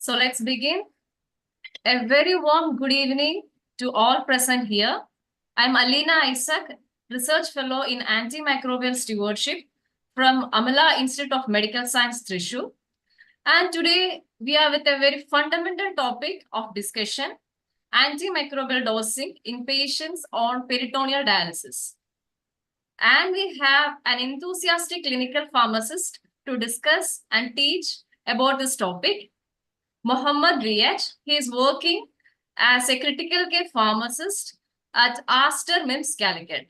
So let's begin. A very warm good evening to all present here. I'm Alina Isaac, Research Fellow in Antimicrobial Stewardship from Amala Institute of Medical Science, Thrissur. And today we are with a very fundamental topic of discussion, antimicrobial dosing in patients on peritoneal dialysis. And we have an enthusiastic clinical pharmacist to discuss and teach about this topic. Mohammad Riyaj. He is working as a critical care pharmacist at Aster MIMS Calicut.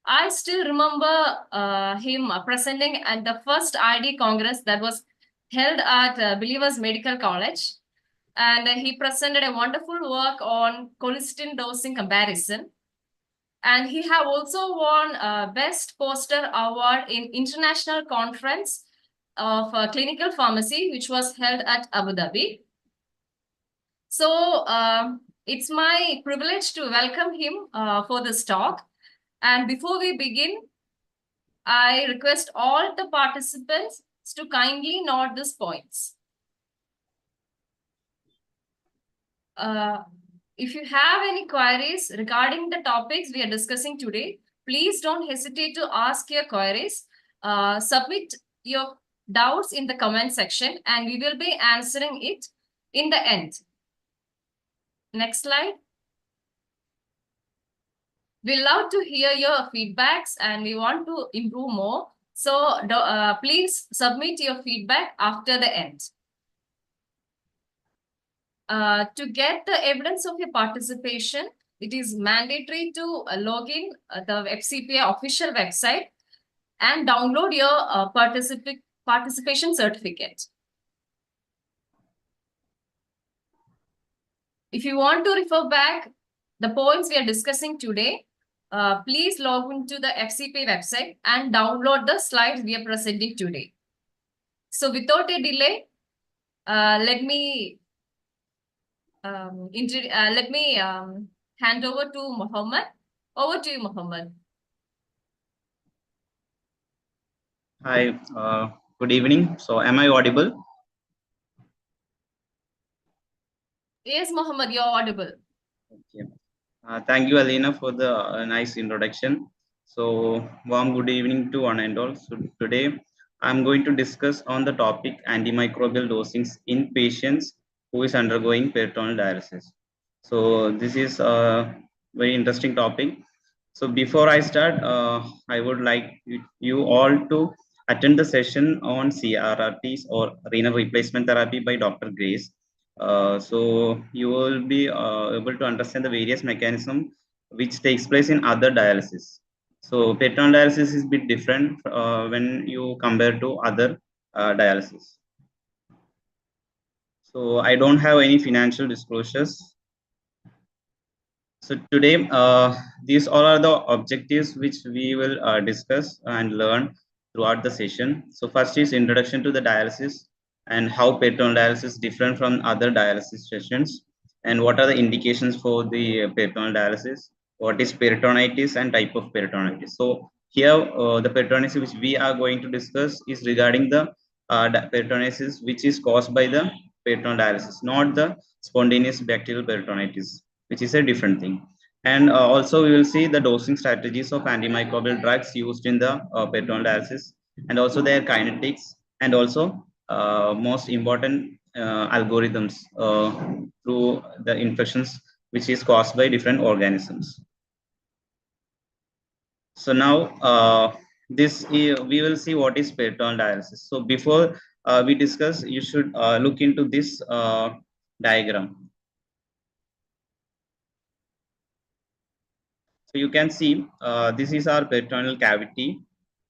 I still remember him presenting at the first ID Congress that was held at Believers Medical College. And he presented a wonderful work on colistin dosing comparison. And he have also won Best Poster Award in International Conference of Clinical Pharmacy, which was held at Abu Dhabi. So it's my privilege to welcome him for this talk. And before we begin, I request all the participants to kindly note these points. If you have any queries regarding the topics we are discussing today, please don't hesitate to ask your queries. Submit your doubts in the comment section and we will be answering it in the end. Next slide. We love to hear your feedbacks and we want to improve more. So please submit your feedback after the end. To get the evidence of your participation, it is mandatory to log in the FCPA official website and download your participation certificate. If you want to refer back the points we are discussing today, please log into the FCPA website and download the slides we are presenting today. So without a delay, let me hand over to Mohammed. Over to you, Mohammed. Hi, good evening. So am I audible? Yes, Mohammed, you're audible. Okay. Thank you, Alina, for the nice introduction. So warm good evening to one and all. So today I'm going to discuss on the topic antimicrobial dosings in patients who is undergoing peritoneal dialysis. So this is a very interesting topic. So before I start, I would like you all to attend the session on CRRTs or renal replacement therapy by Dr. Grace. So you will be able to understand the various mechanism which takes place in other dialysis. So peritoneal dialysis is a bit different when you compare to other dialysis. So I don't have any financial disclosures. So today, these all are the objectives which we will discuss and learn throughout the session. So first is introduction to the dialysis and how peritoneal dialysis is different from other dialysis sessions, and what are the indications for the peritoneal dialysis, what is peritonitis and type of peritonitis. So here, the peritonitis which we are going to discuss is regarding the peritonitis which is caused by the peritoneal dialysis, not the spontaneous bacterial peritonitis, which is a different thing. And also we will see the dosing strategies of antimicrobial drugs used in the peritoneal dialysis, and also their kinetics, and also most important algorithms through the infections which is caused by different organisms. So now we will see what is peritoneal dialysis. So before we discuss, you should look into this diagram. So you can see this is our peritoneal cavity,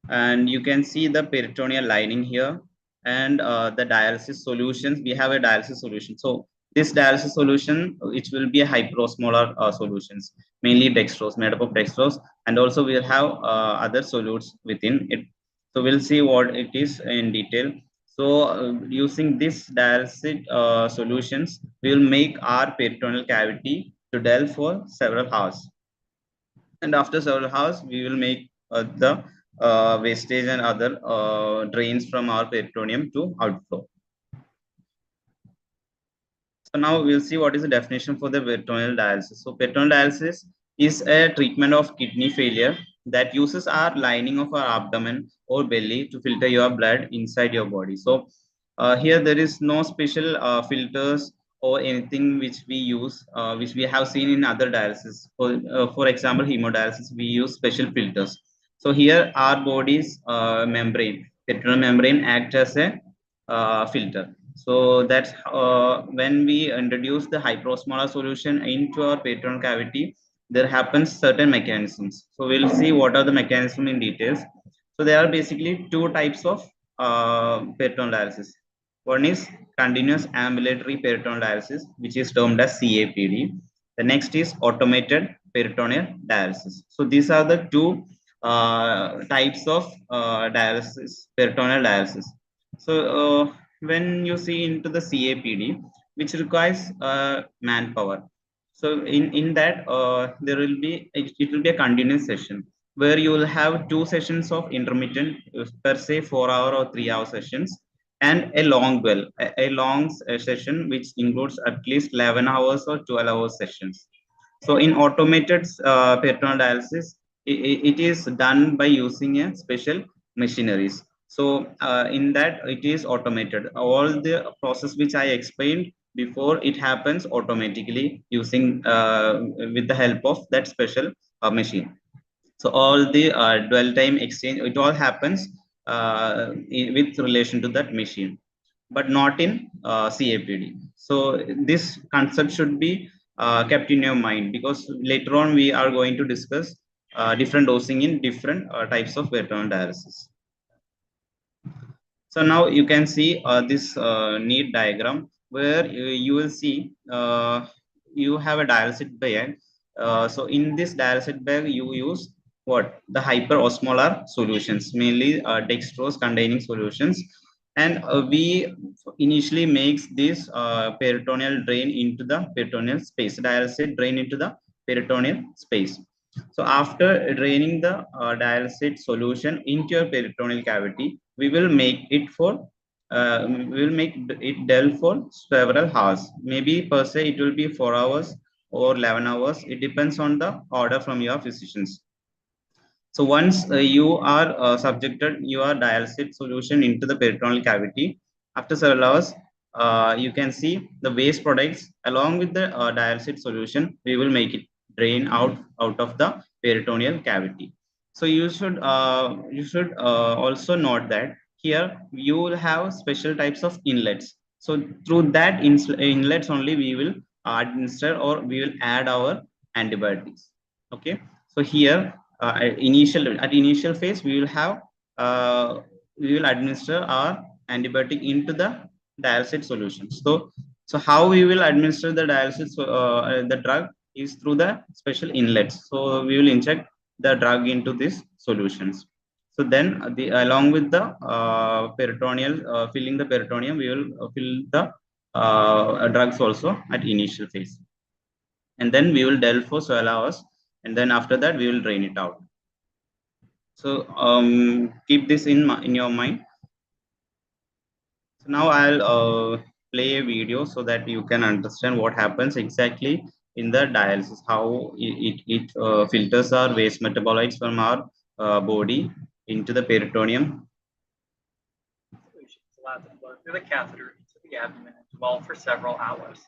and you can see the peritoneal lining here, and the dialysis solutions. We have a dialysis solution. So this dialysis solution, which will be a hyperosmolar solutions, mainly dextrose, made up of dextrose, and also we'll have other solutes within it. So we'll see what it is in detail. So using this dialysis solutions, we will make our peritoneal cavity to dial for several hours. And after several hours, we will make the wastage and other drains from our peritoneum to outflow. So now we'll see what is the definition for the peritoneal dialysis. So peritoneal dialysis is a treatment of kidney failure that uses our lining of our abdomen or belly to filter your blood inside your body. So here there is no special filters or anything which we use, which we have seen in other dialysis. For example, hemodialysis, we use special filters. So here our body's membrane, peritoneal membrane, act as a filter. So that's when we introduce the hyperosmolar solution into our peritoneal cavity, there happens certain mechanisms. So we'll see what are the mechanism in details. So there are basically two types of peritoneal dialysis. One is continuous ambulatory peritoneal dialysis, which is termed as CAPD. The next is automated peritoneal dialysis. So these are the two types of dialysis, peritoneal dialysis. So when you see into the CAPD, which requires manpower. So in that there will be it will be a continuous session where you will have two sessions of intermittent per se 4 hour or 3 hour sessions and a long session which includes at least 11 hours or 12 hour sessions. So in automated peritoneal dialysis, it is done by using a special machineries. So in that it is automated. All the process which I explained before, it happens automatically using with the help of that special machine. So all the dwell time exchange, it all happens with relation to that machine, but not in CAPD. So this concept should be kept in your mind because later on we are going to discuss different dosing in different types of peritoneal dialysis. So now you can see this neat diagram where you will see you have a dialysate bag. So in this dialysate bag, you use what? The hyperosmolar solutions, mainly dextrose containing solutions. And we initially makes this peritoneal drain into the peritoneal space, dialysate drain into the peritoneal space. So after draining the dialysate solution into your peritoneal cavity, we will make it for we will make it dull for several hours. Maybe per se it will be 4 hours or 11 hours. It depends on the order from your physicians. So once you are subjected your dialysate solution into the peritoneal cavity, after several hours, you can see the waste products along with the dialysate solution. We will make it drain out of the peritoneal cavity. So you should also note that here you will have special types of inlets. So through that inlets only we will administer or we will add our antibiotics. Okay. So here at initial phase uh, we will administer our antibiotic into the dialysate solution. So how we will administer the dialysis the drug is through the special inlets. So we will inject the drug into these solutions. So then along with the peritoneal filling the peritoneum, we will fill the drugs also at initial phase, and then we will delve for 12 hours, and then after that we will drain it out. So keep this in your mind. So now I'll play a video so that you can understand what happens exactly in the dialysis, how it filters our waste metabolites from our body into the peritoneum. Solution is allowed to flow through the catheter into the abdomen and dwell for several hours.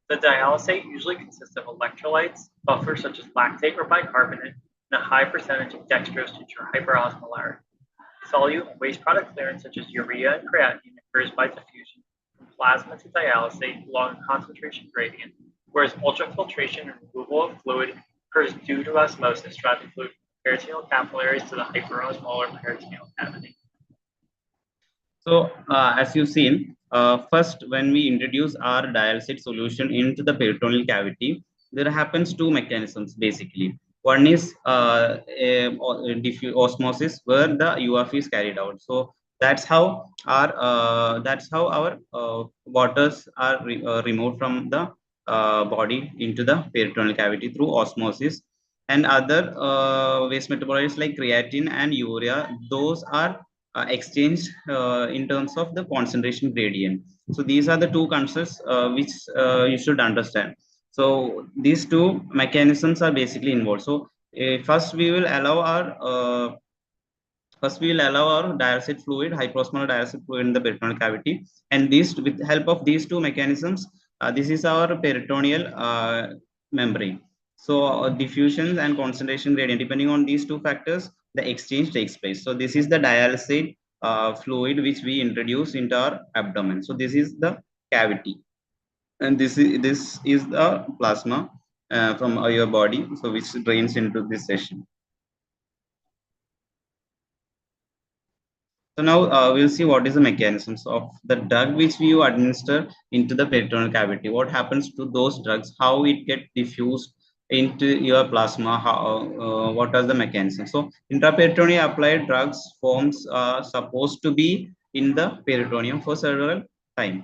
The dialysate usually consists of electrolytes, buffers such as lactate or bicarbonate, and a high percentage of dextrose to ensure hyperosmolarity. Solute and waste product clearance such as urea and creatinine occurs by diffusion from plasma to dialysate along a concentration gradient, whereas ultrafiltration and removal of fluid occurs due to osmosis, driving fluid from the peritoneal capillaries to the hyperosmolar peritoneal cavity. So as you've seen, first when we introduce our dialysate solution into the peritoneal cavity, there happens two mechanisms basically. One is osmosis, where the UF is carried out. So that's how our waters are removed from the body into the peritoneal cavity through osmosis. And other waste metabolites like creatine and urea, those are exchanged in terms of the concentration gradient. So these are the two concepts which you should understand. So these two mechanisms are basically involved. So first we will allow our dialysate fluid, hyperosmolar dialysate fluid in the peritoneal cavity, and these, with help of these two mechanisms, this is our peritoneal membrane. So diffusion and concentration gradient, depending on these two factors, the exchange takes place. So this is the dialysate fluid which we introduce into our abdomen. So this is the cavity, and this is the plasma from your body, so which drains into this session. So now we'll see what is the mechanisms of the drug which you administer into the peritoneal cavity. What happens to those drugs? How it get diffused into your plasma? How what are the mechanisms? So intraperitoneal applied drugs forms are supposed to be in the peritoneum for several time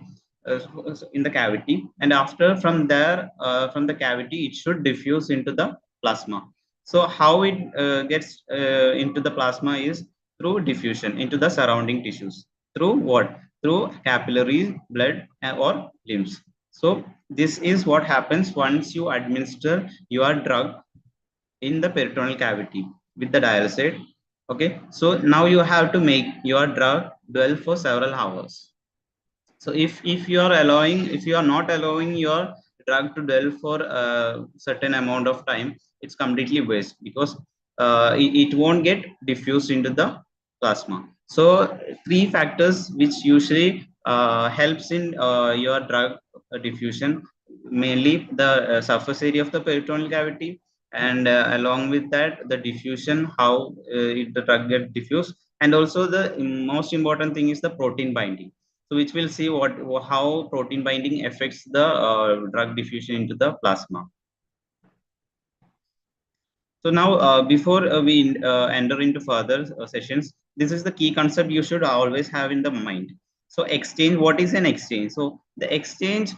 in the cavity, and after from there from the cavity it should diffuse into the plasma. So how it gets into the plasma is through diffusion into the surrounding tissues. Through what? Through capillaries, blood, or lymph. So this is what happens once you administer your drug in the peritoneal cavity with the dialysate. Okay, so now you have to make your drug dwell for several hours. So if you are not allowing your drug to dwell for a certain amount of time, it's completely waste, because it won't get diffused into the plasma. So three factors which usually helps in your drug diffusion, mainly the surface area of the peritoneal cavity, and along with that the diffusion, how the drug get diffused, and also the most important thing is the protein binding. So which will see how protein binding affects the drug diffusion into the plasma. So now, before we enter into further sessions, this is the key concept you should always have in the mind. So exchange, what is an exchange? So the exchange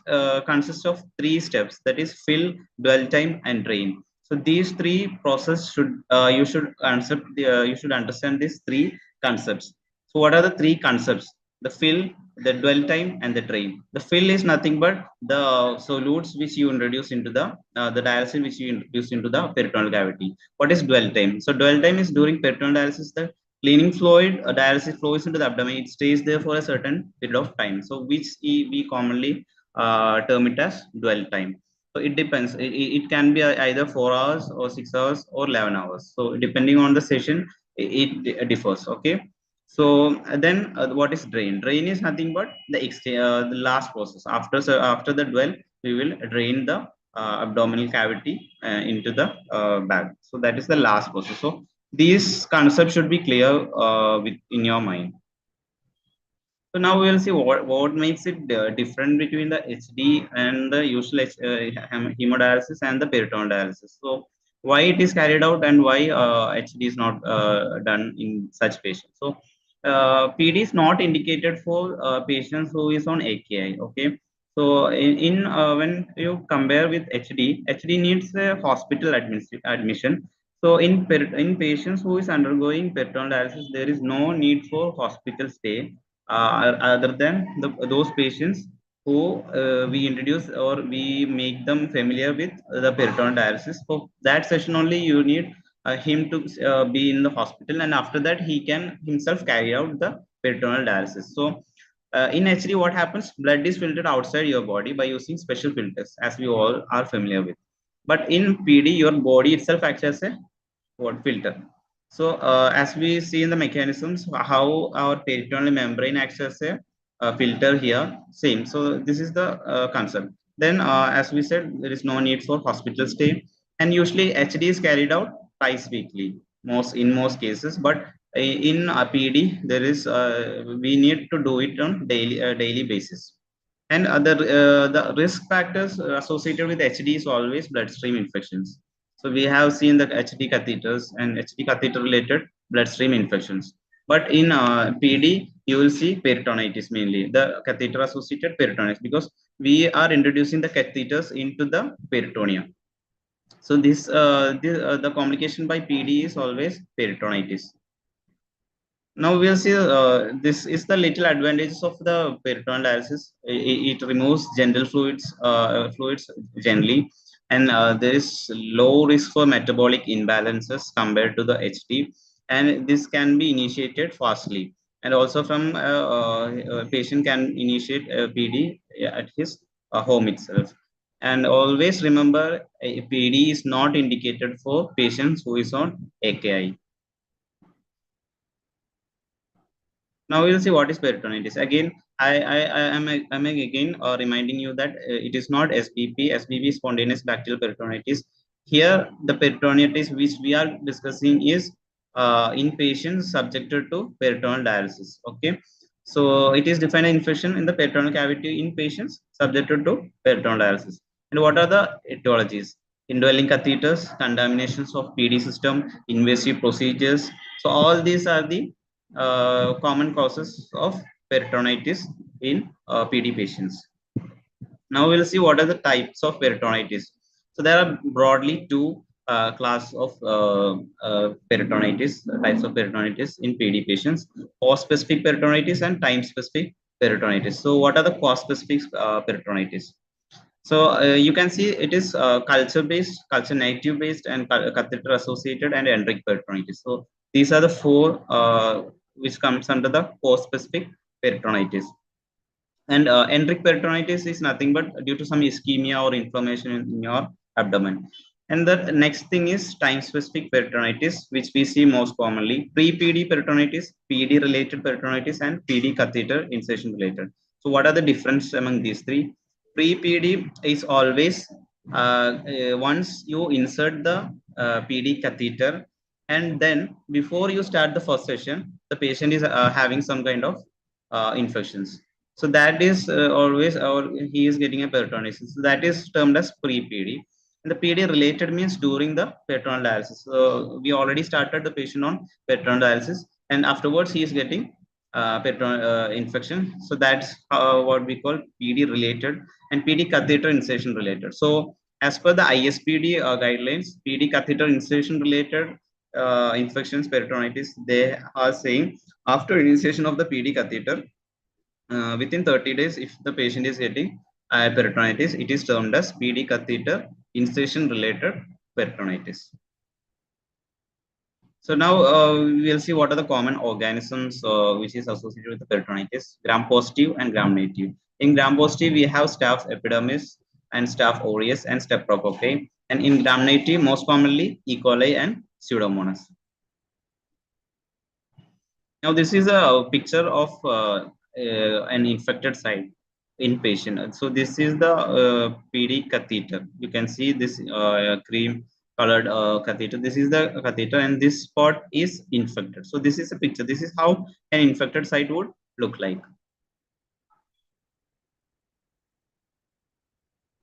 consists of three steps, that is fill, dwell time, and drain. So these three process should you should understand these three concepts. So what are the three concepts? The fill, the dwell time, and the drain. The fill is nothing but the solutes which you introduce into the dialysis which you introduce into the peritoneal cavity. What is dwell time? So dwell time is during peritoneal dialysis, the cleaning fluid, dialysis flows into the abdomen. It stays there for a certain period of time. So which we commonly term it as dwell time. So it depends. It can be either 4 hours or 6 hours or 11 hours. So depending on the session, it differs. Okay. So then what is drain? Drain is nothing but the last process. After the dwell, we will drain the abdominal cavity into the bag. So that is the last process. So these concepts should be clear in your mind. So now we will see what makes it different between the HD and the usual hemodialysis and the peritoneal dialysis. So why it is carried out and why HD is not done in such patients. So PD is not indicated for patients who is on AKI. Okay. So when you compare with HD needs a hospital admission. So in patients who is undergoing peritoneal dialysis, there is no need for hospital stay other than those patients who we introduce or we make them familiar with the peritoneal dialysis. For that session only, you need him to be in the hospital, and after that he can himself carry out the peritoneal dialysis. So in HD, what happens? Blood is filtered outside your body by using special filters, as we all are familiar with. But in PD, your body itself acts as a what filter. So as we see in the mechanisms, how our peritoneal membrane acts as a filter here, same. So this is the concept. Then as we said, there is no need for hospital stay, and usually HD is carried out twice weekly, in most cases. But in PD, there is we need to do it on daily basis. And the risk factors associated with HD is always bloodstream infections. So we have seen that HD catheters and HD catheter related bloodstream infections. But in PD, you will see peritonitis mainly, the catheter associated peritonitis, because we are introducing the catheters into the peritoneum. So the complication by PD is always peritonitis. Now we'll see, this is the little advantages of the peritoneal dialysis. It removes general fluids generally, and there is low risk for metabolic imbalances compared to the HT, and this can be initiated fastly. And also from a patient can initiate a PD at his home itself. And always remember, a PD is not indicated for patients who is on AKI. Now we'll see what is peritonitis. Again, I'm again reminding you that it is not SBP. SBP is spontaneous bacterial peritonitis. Here, the peritonitis which we are discussing is in patients subjected to peritoneal dialysis. Okay, so it is defined infection in the peritoneal cavity in patients subjected to peritoneal dialysis. And what are the etiologies? Indwelling catheters, contaminations of PD system, invasive procedures. So all these are the common causes of peritonitis in PD patients. Now we'll see what are the types of peritonitis. So there are broadly two class of peritonitis, types of peritonitis in PD patients: cause-specific peritonitis and time-specific peritonitis. So what are the cause-specific peritonitis? So you can see it is culture-based, culture-native-based, and catheter-associated and enteric peritonitis. So these are the four which comes under the cause-specific peritonitis. And enteric peritonitis is nothing but due to some ischemia or inflammation in your abdomen. And the next thing is time-specific peritonitis, which we see most commonly: pre-PD peritonitis, PD-related peritonitis, and PD catheter insertion related. So what are the difference among these three? Pre-PD is always once you insert the PD catheter, and then before you start the first session, the patient is having some kind of infections. So that is always, or he is getting a peritonitis. So that is termed as pre-PD. And the PD related means during the peritoneal dialysis. So we already started the patient on peritoneal dialysis, and afterwards he is getting peritoneal infection. So that's what we call PD related, and PD catheter insertion related. So as per the ISPD guidelines, PD catheter insertion related infections, peritonitis, they are saying after initiation of the PD catheter, within 30 days, if the patient is getting peritonitis, it is termed as PD catheter insertion related peritonitis. So now we'll see what are the common organisms which is associated with the peritonitis: gram positive and gram negative. In gram positive, we have Staph epidermis and Staph aureus and Streptococci. And in gram negative, most commonly E. coli and Pseudomonas. Now this is a picture of an infected site in patient. So this is the PD catheter. You can see this cream colored catheter. This is the catheter, and this spot is infected. So this is a picture. This is how an infected site would look like.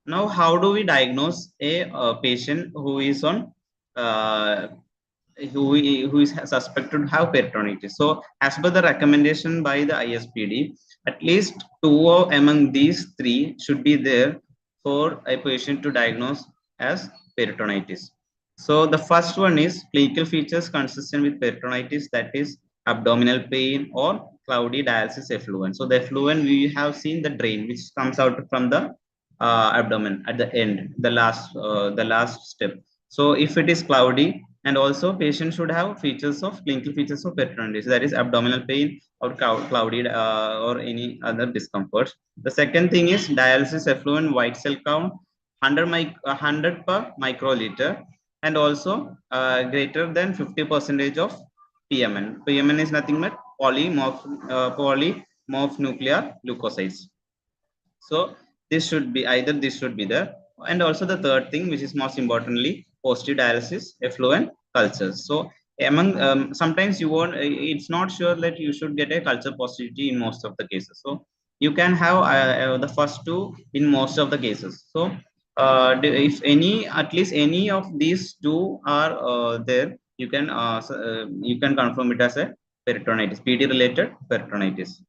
Now, how do we diagnose a patient who is on who is suspected to have peritonitis? So as per the recommendation by the ISPD, at least two among these three should be there for a patient to diagnose as peritonitis. So the first one is clinical features consistent with peritonitis, that is abdominal pain or cloudy dialysis effluent. So the effluent, we have seen the drain which comes out from the abdomen at the end, the last step. So if it is cloudy, and also patient should have features of clinical features of peritonitis, that is abdominal pain or cloudy or any other discomfort. The second thing is dialysis effluent white cell count 100 per microliter, and also greater than 50% of PMN. PMN is nothing but polymorph nuclear leukocytes. So this should be either, this should be there. And also the third thing, which is most importantly, positive dialysis effluent cultures. So among sometimes you won't, it's not sure that you should get a culture positivity in most of the cases. So you can have the first two in most of the cases. So if any, at least any of these two are there, you can confirm it as a peritonitis, PD related peritonitis.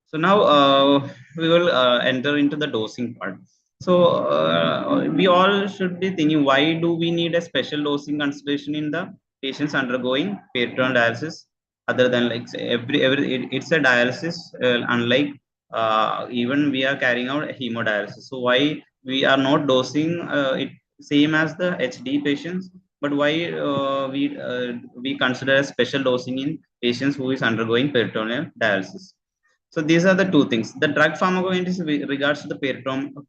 So now we will enter into the dosing part. So we all should be thinking, why do we need a special dosing consideration in the patients undergoing peritoneal dialysis, other than like say, it's a dialysis, unlike even we are carrying out hemodialysis. So why we are not dosing it same as the HD patients, but why we consider a special dosing in patients who is undergoing peritoneal dialysis? So these are the two things. The drug pharmacokinetics with regards to the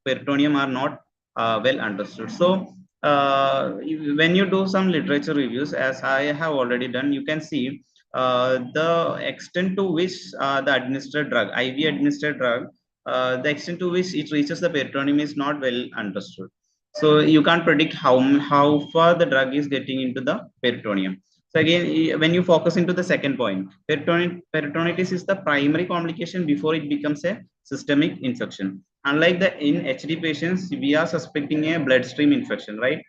peritoneum are not well understood. So when you do some literature reviews, as I have already done, you can see the extent to which the administered drug, IV administered drug, the extent to which it reaches the peritoneum is not well understood. So you can't predict how far the drug is getting into the peritoneum. So again, when you focus into the second point, peritonitis is the primary complication before it becomes a systemic infection. Unlike the in HD patients, we are suspecting a bloodstream infection, right?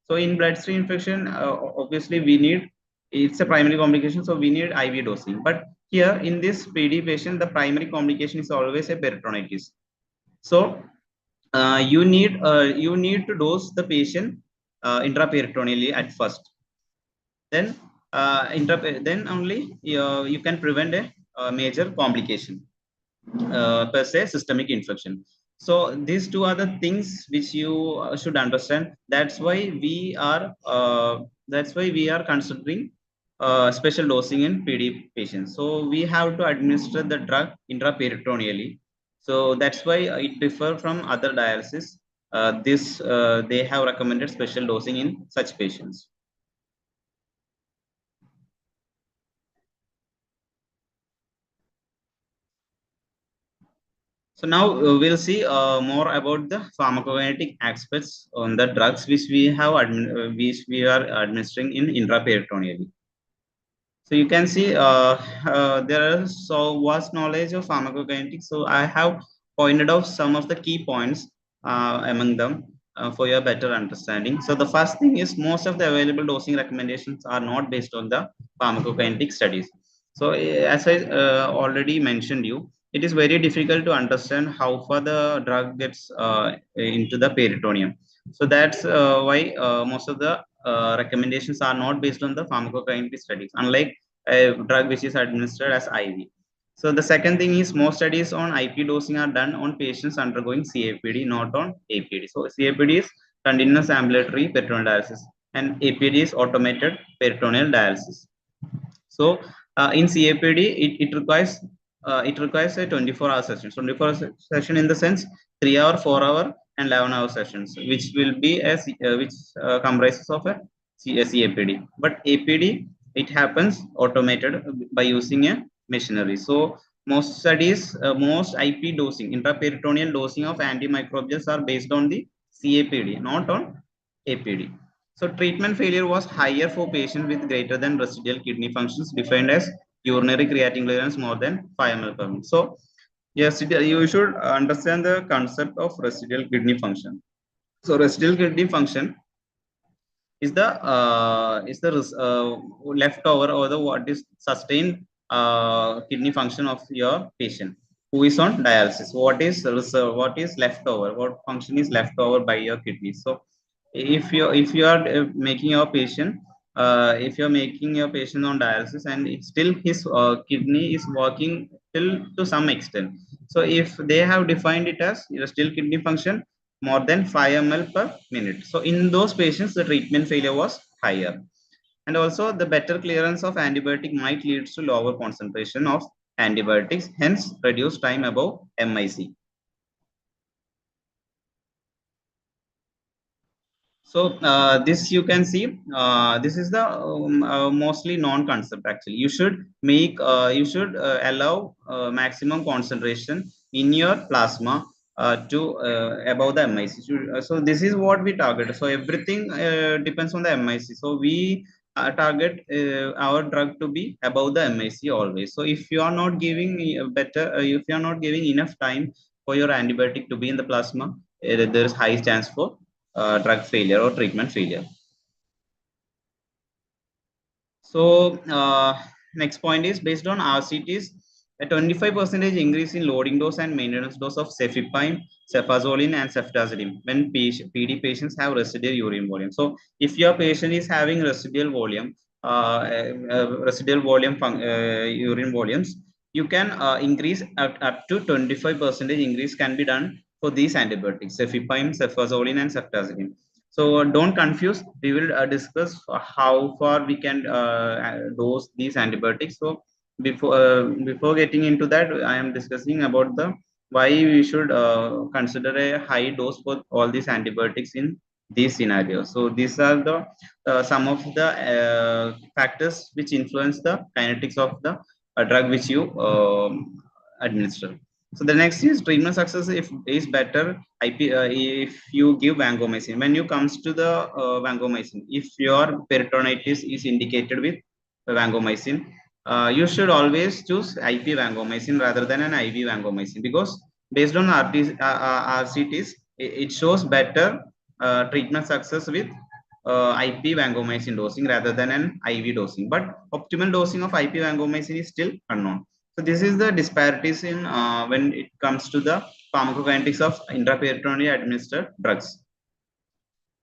So in bloodstream infection, obviously we need, it's a primary complication, so we need IV dosing. But here in this PD patient, the primary complication is always a peritonitis. So you need to dose the patient intraperitoneally at first. Then then only you can prevent a major complication, per se systemic infection. So these two are the things which you should understand. That's why we are considering special dosing in PD patients. So we have to administer the drug intraperitoneally. So that's why it differ from other dialysis. This they have recommended special dosing in such patients. So now we'll see more about the pharmacokinetic aspects on the drugs which which we are administering in intraperitoneally. So you can see there is so vast knowledge of pharmacokinetics. So I have pointed out some of the key points among them for your better understanding. So the first thing is most of the available dosing recommendations are not based on the pharmacokinetic studies. So as I already mentioned you, it is very difficult to understand how far the drug gets into the peritoneum. So that's why most of the recommendations are not based on the pharmacokinetic studies, unlike a drug which is administered as IV. So the second thing is most studies on IP dosing are done on patients undergoing CAPD, not on APD. So CAPD is continuous ambulatory peritoneal dialysis, and APD is automated peritoneal dialysis. So in CAPD, it requires a 24-hour session. So 24-hour session in the sense 3-hour, 4-hour, and 11-hour sessions, which will be which comprises of a CAPD. But APD, it happens automated by using a machinery. So most studies, most IP dosing, intraperitoneal dosing of antimicrobials are based on the CAPD, not on APD. So treatment failure was higher for patients with greater than residual kidney functions defined as urinary creatinine clearance more than 5 ml per minute. So yes, you should understand the concept of residual kidney function. So residual kidney function is the leftover or the what is sustained kidney function of your patient who is on dialysis. What is reserve? What is leftover? What function is left over by your kidney? So if you are making your patient if you're making your patient on dialysis and it's still his kidney is working till to some extent, so if they have defined it as still kidney function more than 5 ml per minute, so in those patients the treatment failure was higher. And also the better clearance of antibiotic might lead to lower concentration of antibiotics, hence reduced time above MIC. So this you can see, this is the mostly non-concept actually. You should allow maximum concentration in your plasma to above the MIC. So this is what we target. So everything depends on the MIC. So we target our drug to be above the MIC always. So if you are not giving if you are not giving enough time for your antibiotic to be in the plasma, there is high chance for drug failure or treatment failure. So next point is based on RCTs, a 25% increase in loading dose and maintenance dose of cefepime, cefazolin, and ceftazidime when PD patients have residual urine volume. So if your patient is having residual volume, residual volume urine volumes, you can increase up to 25% increase can be done for these antibiotics, cefepime, cefazolin, and ceftazidime. So don't confuse. We will discuss how far we can dose these antibiotics. So before getting into that, I am discussing about the why we should consider a high dose for all these antibiotics in these scenarios. So these are the some of the factors which influence the kinetics of the drug which you administer. So the next is treatment success if is better if you give vancomycin. When you comes to the vancomycin, if your peritonitis is indicated with vancomycin, you should always choose IP vancomycin rather than an IV vancomycin, because based on RCTs, it shows better treatment success with IP vancomycin dosing rather than an IV dosing. But optimal dosing of IP vancomycin is still unknown. So this is the disparities in when it comes to the pharmacokinetics of intraperitoneally administered drugs.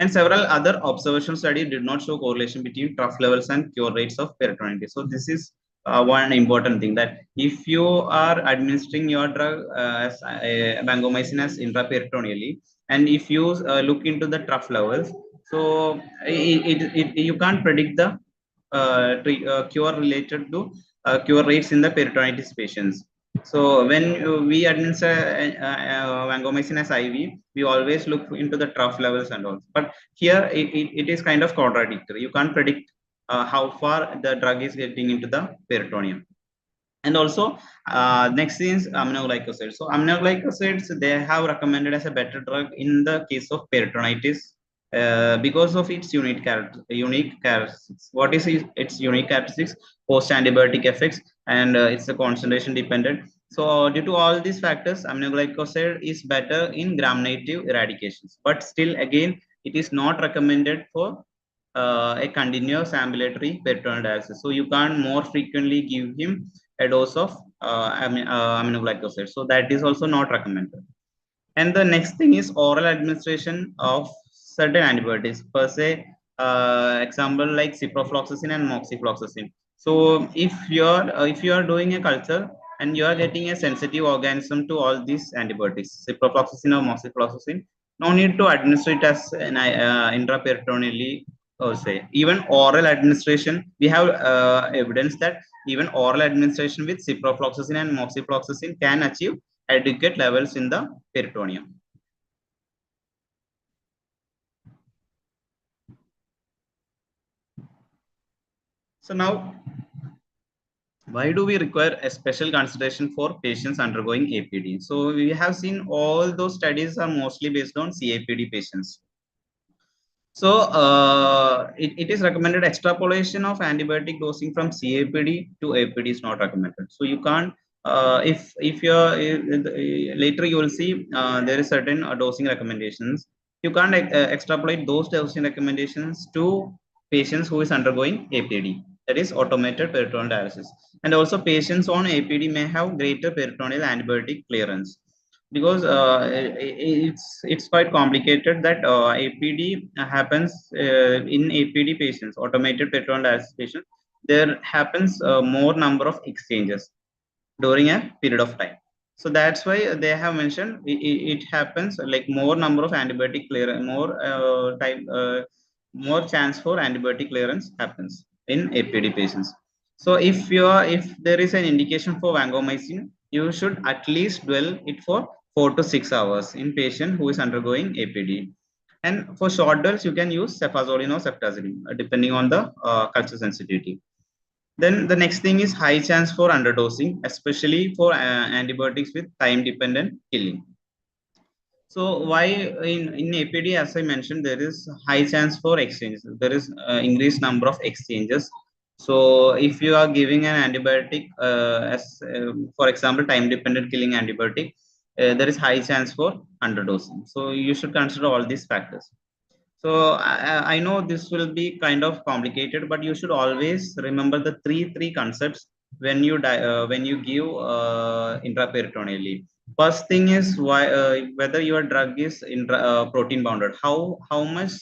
And several other observational studies did not show correlation between trough levels and cure rates of peritonitis. So this is one important thing, that if you are administering your drug as vancomycin as intraperitoneally, and if you look into the trough levels, so you can't predict the cure related to cure rates in the peritonitis patients. So when we administer vancomycin as IV, we always look into the trough levels and all. But here it is kind of contradictory. You can't predict how far the drug is getting into the peritoneum. And also next is aminoglycosides. So aminoglycosides, they have recommended as a better drug in the case of peritonitis because of its unique characteristics. What is its unique characteristics? Post antibiotic effects, and it's a concentration dependent. So due to all these factors, aminoglycoside is better in gram negative eradications, but still again it is not recommended for a continuous ambulatory peritoneal dialysis. So you can't more frequently give him a dose of aminoglycoside. So that is also not recommended. And the next thing is oral administration of certain antibiotics. Per se, example like ciprofloxacin and moxifloxacin. So if you are doing a culture and you are getting a sensitive organism to all these antibiotics, ciprofloxacin or moxifloxacin, no need to administer it as an intraperitoneally or say. Even oral administration, we have evidence that even oral administration with ciprofloxacin and moxifloxacin can achieve adequate levels in the peritoneum. So now, why do we require a special consideration for patients undergoing APD? So we have seen all those studies are mostly based on CAPD patients. So it is recommended extrapolation of antibiotic dosing from CAPD to APD is not recommended. So you can't if you're later you will see there is certain dosing recommendations. You can't extrapolate those dosing recommendations to patients who is undergoing APD, that is automated peritoneal dialysis. And also patients on APD may have greater peritoneal antibiotic clearance, because it's quite complicated that APD happens in APD patients, automated peritoneal dialysis patients. There happens more number of exchanges during a period of time. So that's why they have mentioned it happens like more number of antibiotic clearance, more chance for antibiotic clearance happens in APD patients. So if there is an indication for vancomycin, you should at least dwell it for 4 to 6 hours in patient who is undergoing APD. And for short dwells, you can use cefazolin or ceftazidime depending on the culture sensitivity. Then the next thing is high chance for underdosing, especially for antibiotics with time-dependent killing. So why in APD, as I mentioned, there is high chance for exchanges. There is increased number of exchanges. So if you are giving an antibiotic as, for example, time-dependent killing antibiotic, there is high chance for underdosing. So you should consider all these factors. So I know this will be kind of complicated, but you should always remember the three concepts when you give intraperitoneally. First thing is why whether your drug is protein bounded. How much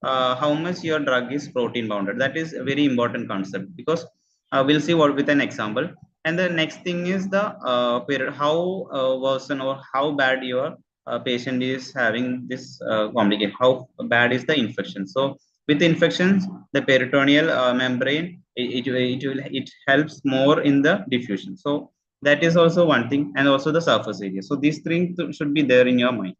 how much your drug is protein bounded. That is a very important concept, because we'll see what with an example. And the next thing is the period, how worsen or how bad your patient is having this complication, how bad is the infection. So with infections, the peritoneal membrane, it helps more in the diffusion. So that is also one thing, and also the surface area. So these things should be there in your mind.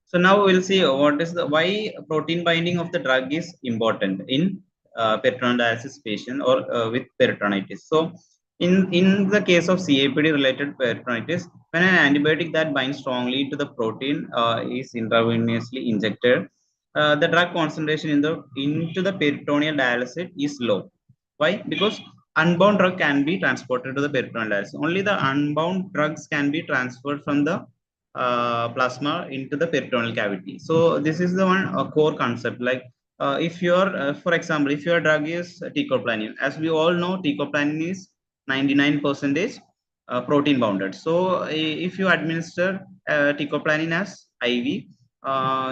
So now we'll see what is the why protein binding of the drug is important in peritoneal dialysis patient or with peritonitis. So in the case of CAPD related peritonitis, when an antibiotic that binds strongly to the protein is intravenously injected, the drug concentration into the peritoneal dialysis is low. Why? Because unbound drug can be transported to the peritoneal dialysis. Only the unbound drugs can be transferred from the plasma into the peritoneal cavity. So this is the one core concept. Like if your, for example, if your drug is teicoplanin, as we all know, teicoplanin is 99% protein bounded. So if you administer teicoplanin as IV,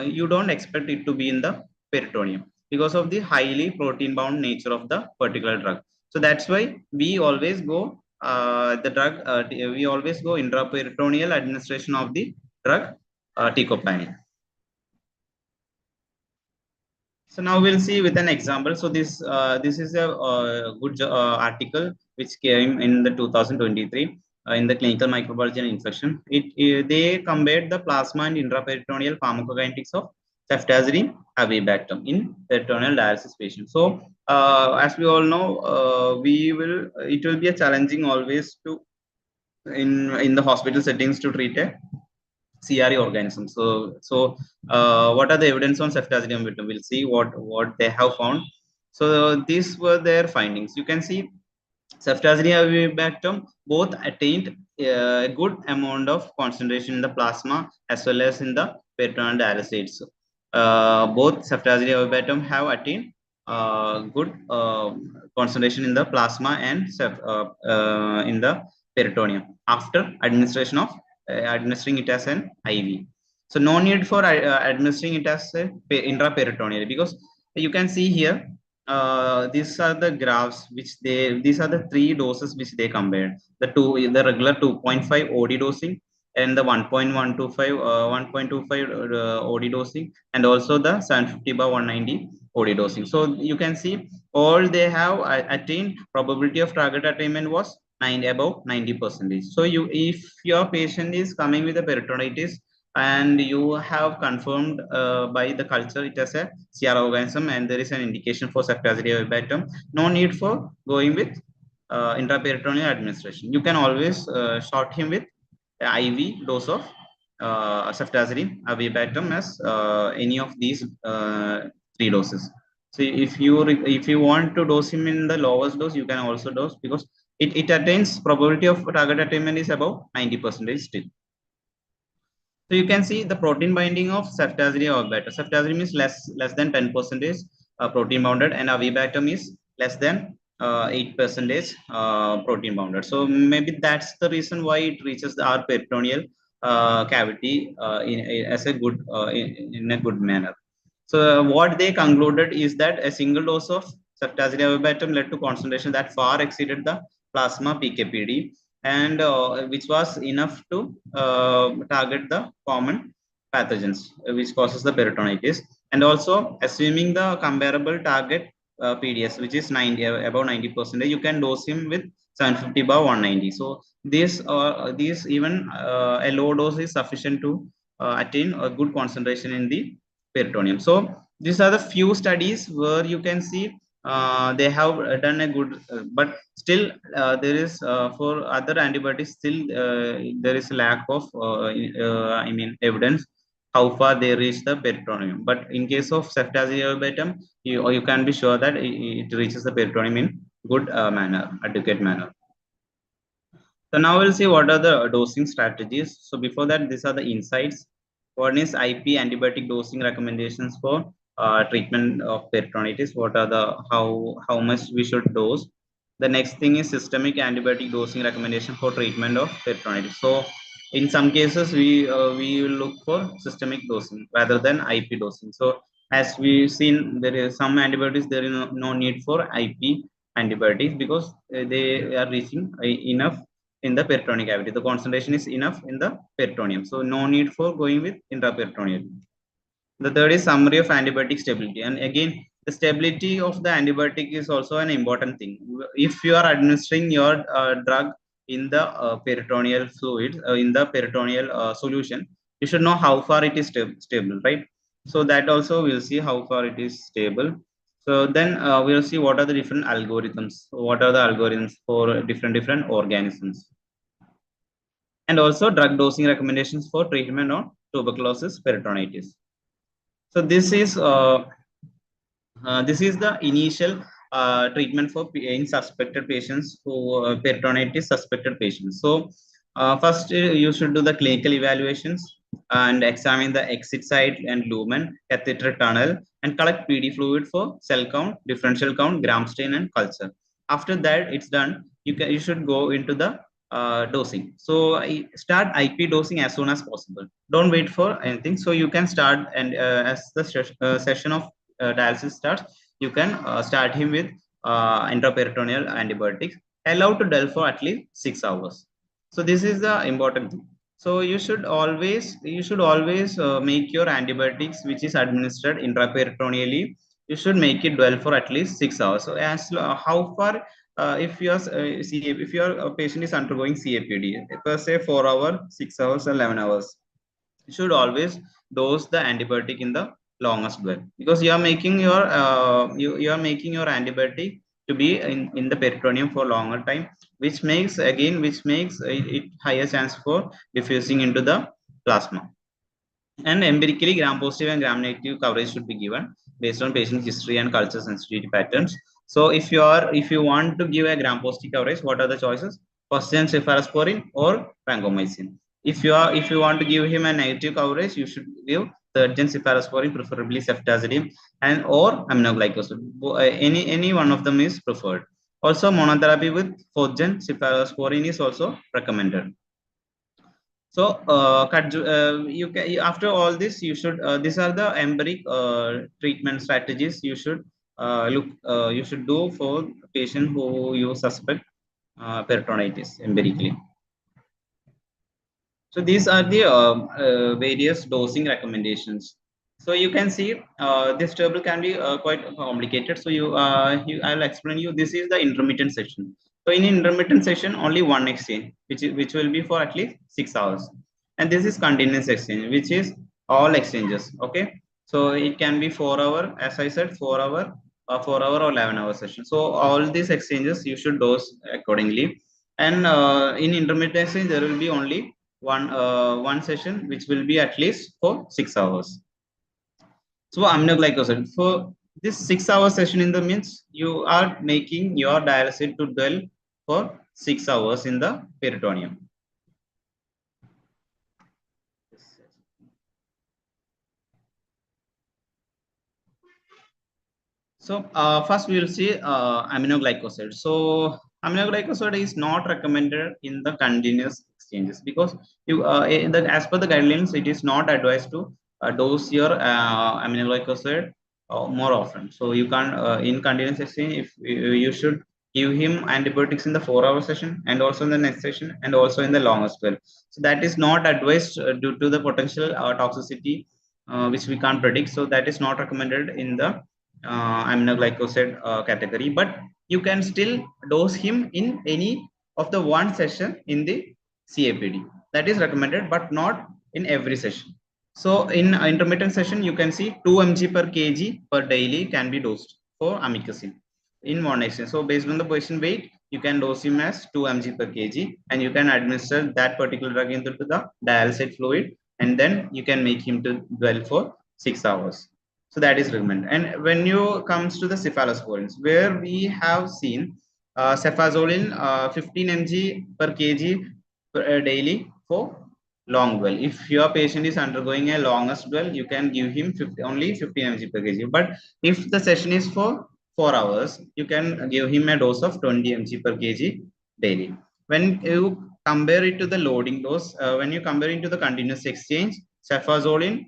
you don't expect it to be in the peritoneum because of the highly protein bound nature of the particular drug. So that's why we always go we always go intraperitoneal administration of the drug teicoplanin. So now we'll see with an example. So this is a good article which came in the 2023 in the Clinical Microbiology and Infection. They compared the plasma and intraperitoneal pharmacokinetics of ceftazidime avibactam in peritoneal dialysis patients. So as we all know, it will be a challenging always to in the hospital settings to treat a CRE organism. So what are the evidence on ceftazidime avibactam? We'll see what they have found. So these were their findings. You can see ceftazidime avibactam both attained a good amount of concentration in the plasma as well as in the peritoneal dialysates. Both ceftazidime avibactam have attained good concentration in the plasma and in the peritoneum after administering it as an IV. So no need for administering it as a intraperitoneal, because you can see here these are the graphs these are the three doses which they compared. The regular 2.5 OD dosing and the 1.25 OD dosing, and also the 750 by 190 OD dosing. So you can see all they have attained probability of target attainment was above 90%. So if your patient is coming with a peritonitis and you have confirmed by the culture it as a CR organism and there is an indication for ceftazidime avibactam, no need for going with intraperitoneal administration. You can always shot him with IV dose of ceftazidime avibactam as any of these three doses. So if you want to dose him in the lowest dose, you can also dose, because it attains probability of target attainment is above 90% still. So you can see the protein binding of ceftazidime avibactam. Ceftazidime is less than 10% protein bounded, and avibactam is less than 8% protein bounded. So maybe that's the reason why it reaches our peritoneal cavity as a good in a good manner. So what they concluded is that a single dose of ceftazidime avibactam led to concentration that far exceeded the plasma PKPD, and which was enough to target the common pathogens which causes the peritonitis, and also assuming the comparable target PDS, which is 90 above 90%, you can dose him with 750 by 190. So this even a low dose is sufficient to attain a good concentration in the peritoneum. So these are the few studies where you can see they have done a good, but still there is for other antibiotics still there is a lack of evidence how far they reach the peritoneum. But in case of ceftazidime avibactam, you can be sure that it reaches the peritoneum in good manner, adequate manner. So now we'll see what are the dosing strategies. So before that, these are the insights. One is IP antibiotic dosing recommendations for treatment of peritonitis. What are the how much we should dose? The next thing is systemic antibiotic dosing recommendation for treatment of peritonitis. So in some cases we will look for systemic dosing rather than IP dosing. So as we've seen, there is some antibiotics, there is no need for IP antibiotics because they are reaching enough in the peritoneal cavity. The concentration is enough in the peritoneum. So no need for going with intraperitoneal. The third is summary of antibiotic stability. And again, the stability of the antibiotic is also an important thing. If you are administering your drug in the peritoneal fluid, in the peritoneal solution, you should know how far it is stable, right? So that also we'll see how far it is stable. So then we'll see what are the different algorithms. What are the algorithms for different organisms? And also drug dosing recommendations for treatment of tuberculosis peritonitis. So this is the initial treatment for in suspected patients who peritonitis suspected patients. So first you should do the clinical evaluations and examine the exit site and lumen, catheter tunnel, and collect PD fluid for cell count, differential count, gram stain, and culture. After that, it's done. You should go into the dosing. So start IP dosing as soon as possible. Don't wait for anything. So you can start, and as the session of dialysis starts, you can start him with intraperitoneal antibiotics. Allowed to dwell for at least 6 hours. So this is the important thing. So you should always make your antibiotics which is administered intraperitoneally. You should make it dwell for at least 6 hours. So how far if your patient is undergoing CAPD, per se 4 hours, 6 hours, or 11 hours, you should always dose the antibiotic in the longest well because you are making your antibiotic to be in the peritoneum for longer time, which makes it higher chance for diffusing into the plasma. And empirically, gram positive and gram negative coverage should be given based on patient history and culture sensitivity patterns. So if you want to give a gram positive coverage, what are the choices? First gen cephalosporin or vancomycin. If you want to give him a negative coverage, you should give third gen cephalosporin, preferably ceftazidime, and or aminoglycoside. Any one of them is preferred. Also, monotherapy with fourth gen cephalosporin is also recommended. So you can, after all this, you should these are the empiric treatment strategies you should do for patient who you suspect peritonitis empirically. So these are the various dosing recommendations. So you can see this table can be quite complicated. So I'll explain you. This is the intermittent session. So in intermittent session, only one exchange, which will be for at least 6 hours. And this is continuous exchange, which is all exchanges. Okay. So it can be 4 hour, as I said, 4 hour, 4 hour or 11 hour session. So all these exchanges you should dose accordingly. And in intermittent exchange, there will be only one session which will be at least for 6 hours. So aminoglycoside for this 6 hour session in the means you are making your dialysis to dwell for 6 hours in the peritoneum. So first we will see aminoglycoside. So aminoglycoside is not recommended in the continuous exchanges because as per the guidelines, it is not advised to dose your aminoglycoside more often. So you can't in continuous exchange if you should give him antibiotics in the 4 hour session and also in the next session and also in the long as well. So that is not advised due to the potential toxicity which we can't predict. So that is not recommended in the aminoglycoside category, but you can still dose him in any of the one session in the CAPD. That is recommended, but not in every session. So in intermittent session, you can see 2 mg per kg per daily can be dosed for amikacin in one exchange. So based on the patient weight, you can dose him as 2 mg per kg, and you can administer that particular drug into the dialysate fluid, and then you can make him to dwell for 6 hours. So that is recommended. And when you comes to the cephalosporins, where we have seen cefazolin 15 mg per kg daily for long dwell. If your patient is undergoing a longest dwell, you can give him only 15 mg per kg. But if the session is for 4 hours, you can give him a dose of 20 mg per kg daily. When you compare it to the loading dose, when you compare it to the continuous exchange, cefazolin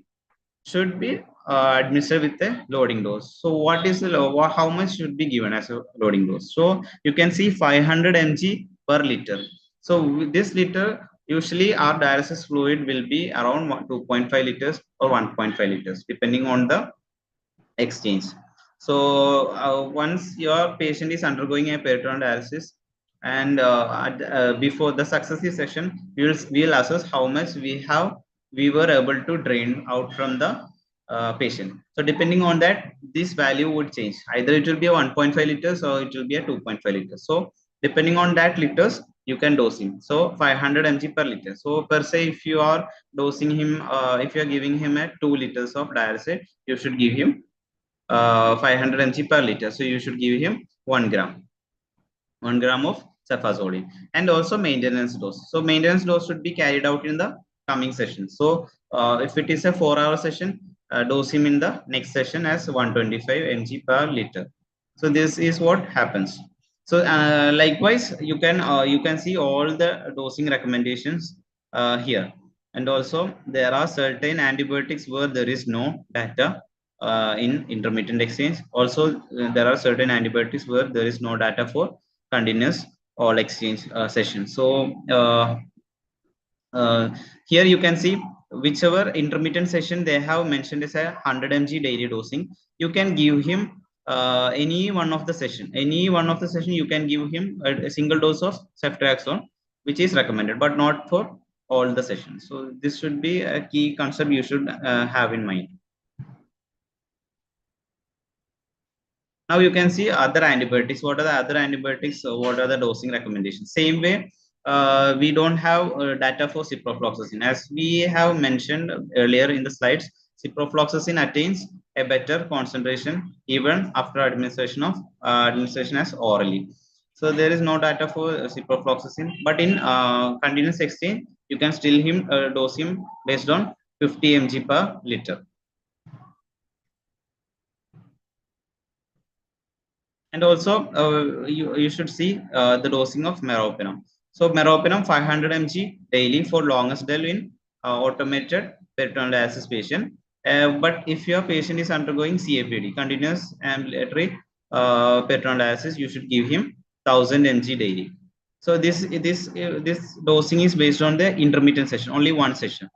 should be administered with a loading dose. So what is the how much should be given as a loading dose? So you can see 500 mg per liter. So with this liter, usually our dialysis fluid will be around 2.5 liters or 1.5 liters, depending on the exchange. So once your patient is undergoing a peritoneal dialysis, and before the successive session, we will assess how much we were able to drain out from the patient. So depending on that, this value would change. Either it will be a 1.5 liters or it will be a 2.5 liters. So depending on that liters, you can dose him. So 500 mg per liter. So per se, if you are dosing him, if you are giving him a 2 liters of dialysate, you should give him 500 mg per liter. So you should give him 1 gram of cefazolin, and also maintenance dose. So maintenance dose should be carried out in the coming session. So if it is a 4-hour session, dose him in the next session as 125 mg per liter. So this is what happens. So likewise, you can see all the dosing recommendations here. And also there are certain antibiotics where there is no data in intermittent exchange. Also there are certain antibiotics where there is no data for continuous all exchange session. So here you can see whichever intermittent session they have mentioned is a 100 mg daily dosing. You can give him any one of the session. You can give him a single dose of ceftriaxone, which is recommended, but not for all the sessions. So this should be a key concept you should have in mind. Now you can see other antibiotics. What are the other antibiotics? What are the dosing recommendations? Same way, we don't have data for ciprofloxacin. As we have mentioned earlier in the slides, ciprofloxacin attains a better concentration even after administration as orally. So there is no data for ciprofloxacin, but in continuous exchange, you can still dose him based on 50 mg per liter. And also you should see the dosing of meropenem. So meropenem 500 mg daily for longest del in automated peritoneal dialysis patient. But if your patient is undergoing CAPD, continuous ambulatory peritoneal dialysis, you should give him 1000 mg daily. So this dosing is based on the intermittent session, only one session.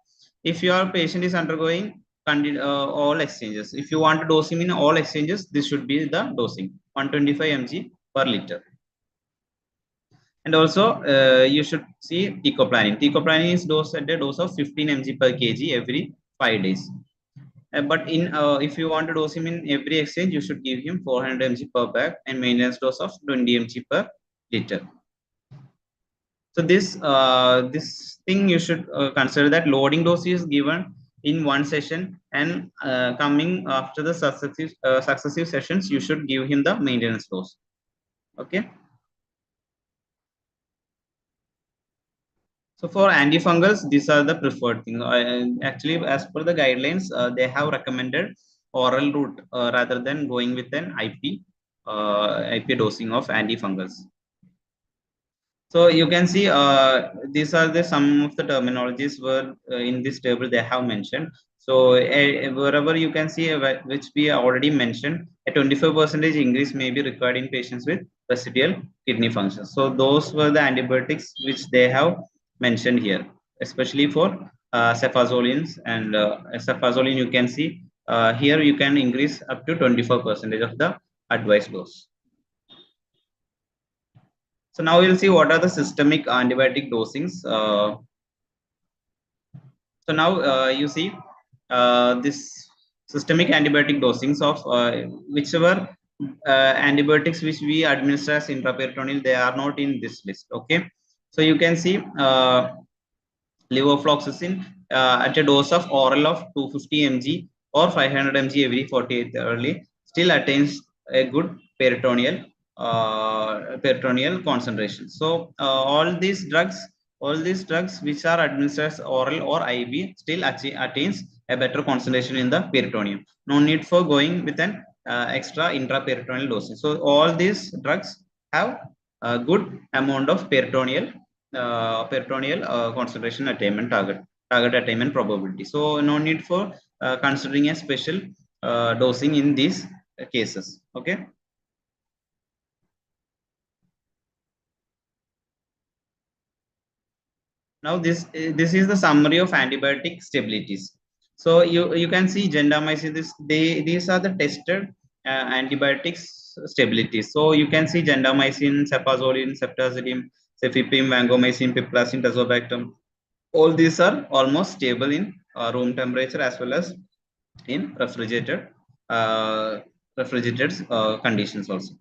If your patient is undergoing all exchanges, if you want to dose him in all exchanges, this should be the dosing 125 mg per liter. And also you should see teicoplanin. Teicoplanin is dosed at a dose of 15 mg per kg every 5 days. But in if you want to dose him in every exchange, you should give him 400 mg per bag and maintenance dose of 20 mg per liter. So this thing you should consider that loading dose is given in one session, and coming after the successive sessions, you should give him the maintenance dose. Okay. So for antifungals, these are the preferred thing. Actually, as per the guidelines, they have recommended oral route rather than going with an IP dosing of antifungals. So you can see these are the some of the terminologies where in this table they have mentioned. So wherever you can see which we already mentioned, a 25% increase may be required in patients with residual kidney function. So those were the antibiotics which they have mentioned here, especially for cefazolins, and cefazolin you can see here you can increase up to 24% of the advised dose. So now we'll see what are the systemic antibiotic dosings. So now you see this systemic antibiotic dosings of whichever antibiotics which we administer as intraperitoneal, they are not in this list. Okay, so you can see levofloxacin at a dose of oral of 250 mg or 500 mg every 48 hourly still attains a good peritoneal concentration. So all these drugs which are administered as oral or IV still attains a better concentration in the peritoneum. No need for going with an extra intraperitoneal dosing. So all these drugs have a good amount of peritoneal concentration attainment target attainment probability. So no need for considering a special dosing in these cases. Okay. Now this is the summary of antibiotic stabilities. So you can see gentamicin. These are the tested antibiotics stabilities. So you can see gentamicin, cefazolin, ceftazidime, cefepime, vancomycin, piperacin, tazobactam. All these are almost stable in room temperature as well as in uh, refrigerated conditions also.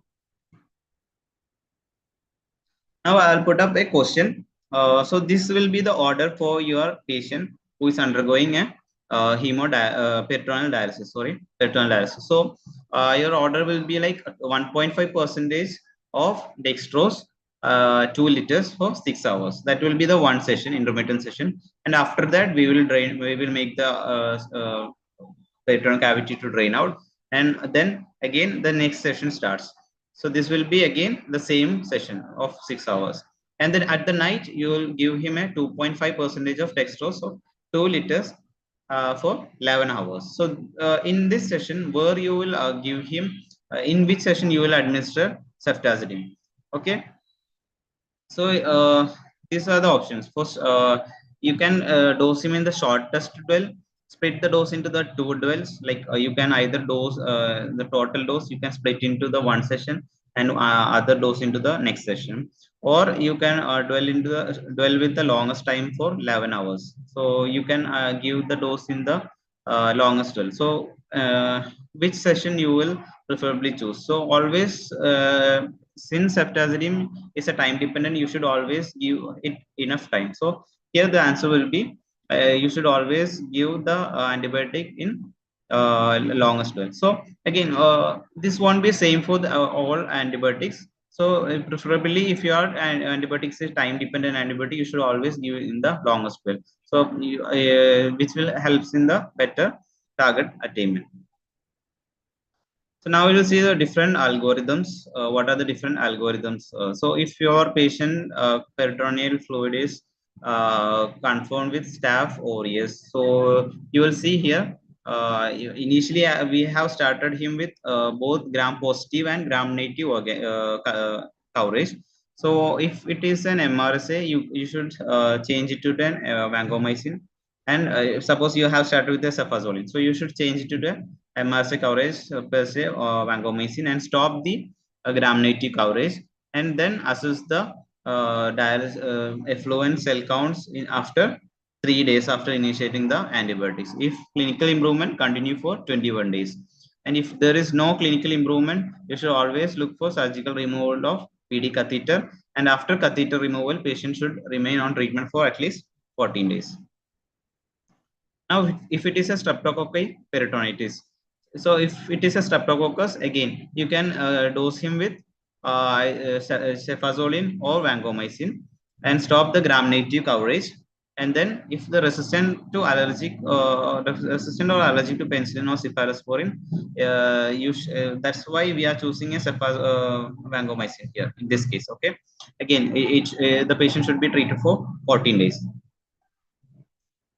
Now I'll put up a question. So this will be the order for your patient who is undergoing a peritoneal dialysis. Sorry, peritoneal dialysis. So your order will be like 1.5 percentage of dextrose, 2 liters for 6 hours. That will be the one session, intermittent session. And after that, we will drain. We will make the peritoneal cavity to drain out, and then again the next session starts. So this will be again the same session of 6 hours. And then at the night, you will give him a 2.5 percentage of dextrose, so 2 liters for 11 hours. So in this session, where you will give him, in which session you will administer ceftazidime. Okay. So these are the options. First, you can dose him in the shortest dwell, split the dose into the 2 dwells. Like you can either dose the total dose, you can split into the one session and other dose into the next session, or you can dwell with the longest time for 11 hours. So you can give the dose in the longest dwell. So which session you will preferably choose? So always, since ceftazidime is a time dependent, you should always give it enough time. So here the answer will be you should always give the antibiotic in longest dwell. So again, this won't be same for all antibiotics. So preferably, if your antibiotics is time dependent antibiotic, you should always give in the longest dwell. So which will helps in the better target attainment. So now we will see the different algorithms. What are the different algorithms? So if your patient peritoneal fluid is confirmed with staph aureus, so you will see here. Initially, we have started him with both gram positive and gram negative coverage. So if it is an MRSA, you should change it to an vancomycin. And suppose you have started with the cefazolin, so you should change it to the MRSA coverage per se vancomycin and stop the gram negative coverage, and then assess the effluent cell counts after 3 days after initiating the antibiotics. If clinical improvement, continue for 21 days. And if there is no clinical improvement, you should always look for surgical removal of PD catheter. And after catheter removal, patient should remain on treatment for at least 14 days. Now, if it is a streptococci peritonitis, so if it is a streptococcus, again, you can dose him with cefazolin or vancomycin and stop the gram negative coverage. And then if the resistant or allergic to penicillin or cephalosporin, that's why we are choosing a vancomycin here in this case. Okay. Again, the patient should be treated for 14 days.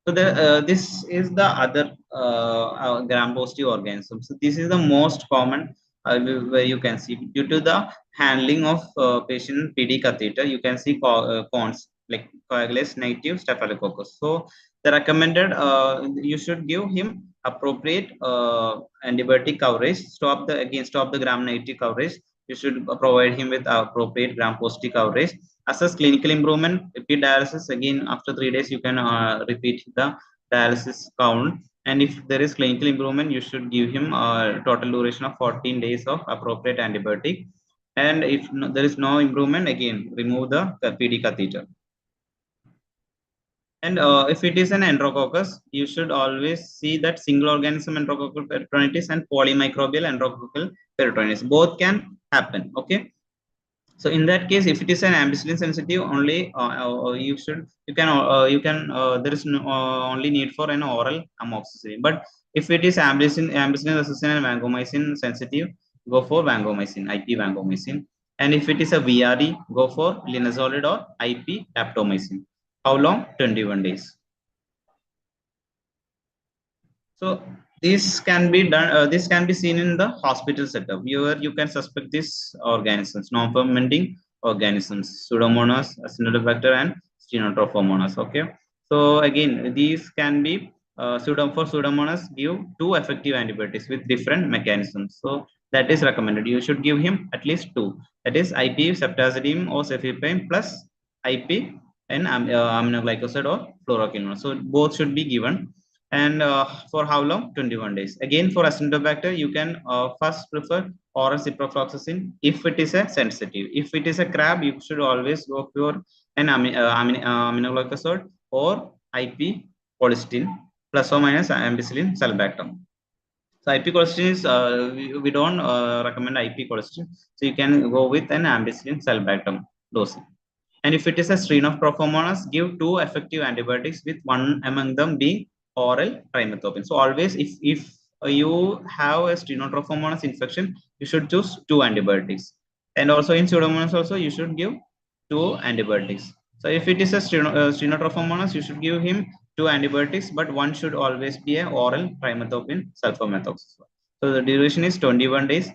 So this is the other gram-positive organism. So this is the most common where you can see due to the handling of patient PD catheter, you can see cones like coagulase negative staphylococcus. So the recommended you should give him appropriate antibiotic coverage. Stop the gram negative coverage. You should provide him with appropriate gram positive coverage. Assess clinical improvement. Repeat dialysis again after 3 days. You can repeat the dialysis count. And if there is clinical improvement, you should give him a total duration of 14 days of appropriate antibiotic. And if there is no improvement, again remove the PD catheter. And if it is an enterococcus, you should always see that single organism enterococcal peritonitis and polymicrobial enterococcal peritonitis. Both can happen. Okay. So in that case, if it is an ampicillin sensitive, only there is no, only need for an oral amoxicillin. But if it is ampicillin resistant and vancomycin sensitive, go for vancomycin, IP vancomycin. And if it is a VRE, go for linezolid or IP daptomycin. How long? 21 days. So this can be done. This can be seen in the hospital setup, where you can suspect these organisms, non-fermenting organisms, Pseudomonas, Acinetobacter, and Stenotrophomonas. Okay. So again, these can be for Pseudomonas give two effective antibiotics with different mechanisms. So that is recommended. You should give him at least two. That is IP, ceftazidime or cefepime plus IP and aminoglycoside or fluoroquinolone. So both should be given. And for how long? 21 days. Again, for acinetobacter, you can first prefer oral ciprofloxacin if it is a sensitive. If it is a crab, you should always go for an aminoglycoside or IP colistin plus or minus ampicillin sulbactam. So IP colistin is we don't recommend IP colistin, so you can go with an ampicillin sulbactam dosing. And if it is a strain of Prophomonas, give two effective antibiotics, with one among them being oral trimethoprim. So always, if you have a Strenotrophomonas infection, you should choose two antibiotics. And also in Pseudomonas also, you should give two antibiotics. So if it is a Strenotrophomonas, you should give him two antibiotics, but one should always be an oral trimethoprim sulfamethoxazole. So the duration is 21 days.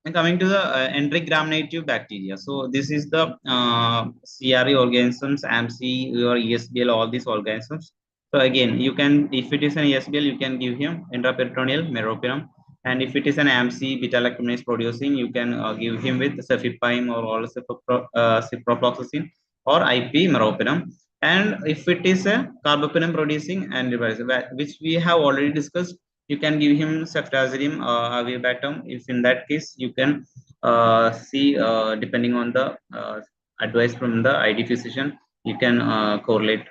And coming to the enteric gram-negative bacteria, so this is the CRE organisms, AMC or ESBL, all these organisms. So again, you can, if it is an ESBL, you can give him intraperitoneal meropenem, and if it is an AMC beta-lactamase producing, you can give him with cefepime or oral ciprofloxacin or IP meropenem. And if it is a carbapenem producing antibiotics, which we have already discussed, you can give him ceftazidime aviabatum. If in that case, you can see depending on the advice from the ID physician, you can correlate